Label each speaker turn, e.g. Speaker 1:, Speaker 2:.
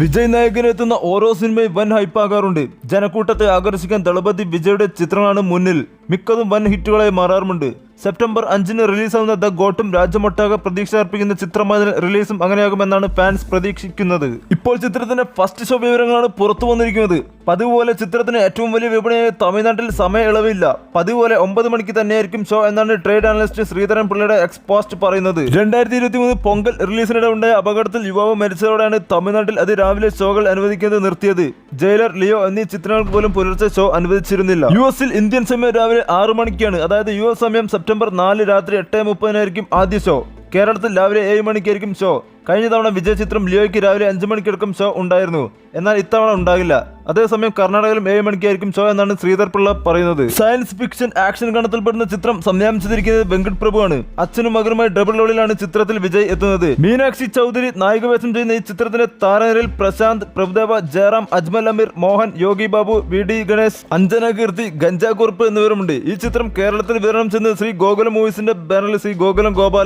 Speaker 1: വിജയ് നായകനെത്തുന്ന ഓരോ സിനിമയും വൻ ഹൈപ്പാകാറുണ്ട്. ജനക്കൂട്ടത്തെ ആകർഷിക്കാൻ ദളപതി വിജയുടെ ചിത്രങ്ങളാണ് മുന്നിൽ. മിക്കതും വൻ ഹിറ്റുകളായി മാറാറുമുണ്ട്. സെപ്റ്റംബർ 5-ന് റിലീസാവുന്ന ദ ഗോട്ടും രാജ്യമൊട്ടാകെ പ്രതീക്ഷ അർപ്പിക്കുന്ന ചിത്രമായതിനാൽ റിലീസും അങ്ങനെയാകുമെന്നാണ് ഫാൻസ് പ്രതീക്ഷിക്കുന്നത്. ഇപ്പോൾ ചിത്രത്തിന്റെ ഫസ്റ്റ് ഷോ വിവരങ്ങളാണ് പുറത്തു വന്നിരിക്കുന്നത്. പതിവ് പോലെ ചിത്രത്തിന് ഏറ്റവും വലിയ വിപണിയായ തമിഴ്നാട്ടിൽ സമയ ഇളവില്ല. പതിവ് പോലെ 9 മണിക്ക് തന്നെയായിരിക്കും ഷോ എന്നാണ് ട്രേഡ് അനലിസ്റ്റ് ശ്രീധരൻ പിള്ളയുടെ എക്സ്പോസ്റ്റ് പറയുന്നത്. 2023 പൊങ്കൽ റിലീസിനിടെ ഉണ്ടായ അപകടത്തിൽ യുവാവ് മരിച്ചതോടെയാണ് തമിഴ്നാട്ടിൽ രാവിലെ ഷോകൾ അനുവദിക്കുന്നത് നിർത്തിയത്. ജയിലർ, ലിയോ എന്നീ ചിത്രങ്ങൾക്ക് പോലും പുലർച്ചെ ഷോ അനുവദിച്ചിരുന്നില്ല. US-ൽ ഇന്ത്യൻ സമയം രാവിലെ 6 മണിക്കാണ്. അതായത് US സമയം സെപ്റ്റംബർ 4 രാത്രി 8:30 ആദ്യ ഷോ. കേരളത്തിൽ രാവിലെ 7 മണിക്കായിരിക്കും ഷോ. കഴിഞ്ഞ തവണ വിജയ് ചിത്രം ലിയോയ്ക്ക് രാവിലെ 5 മണിക്കടക്കം ഷോ ഉണ്ടായിരുന്നു. എന്നാൽ ഇത്തവണ ഉണ്ടാകില്ല. അതേസമയം കർണാടകയിലും 7 മണിക്കായിരിക്കും ഷോ എന്നാണ് ശ്രീധർ പിള്ള പറയുന്നത്. സയൻസ് ഫിക്ഷൻ ആക്ഷൻ ഗണത്തിൽപ്പെടുന്ന ചിത്രം സംവിധാനം ചെയ്തിരിക്കുന്നത് വെങ്കട് പ്രഭു ആണ്. അച്ഛനും മകനുമായി ഡബിൾ റോളിലാണ് ചിത്രത്തിൽ വിജയ് എത്തുന്നത്. മീനാക്ഷി ചൗധരി നായികവേഷം ചെയ്യുന്ന ഈ ചിത്രത്തിന്റെ താരനിരയിൽ പ്രശാന്ത്, പ്രഭുദേവ, ജയറാം, അജ്മൽ അമീർ, മോഹൻ, യോഗി ബാബു, VD ഗണേശ്, അഞ്ജന കീർത്തി, ഗഞ്ചാകുറുപ്പ് എന്നിവരുമുണ്ട്. ഈ ചിത്രം കേരളത്തിൽ വിതരണം ചെയ്യുന്നത് ശ്രീ ഗോകുലം മൂവീസിന്റെ ബാനറിൽ ശ്രീ ഗോകുലം ഗോപാലൻ.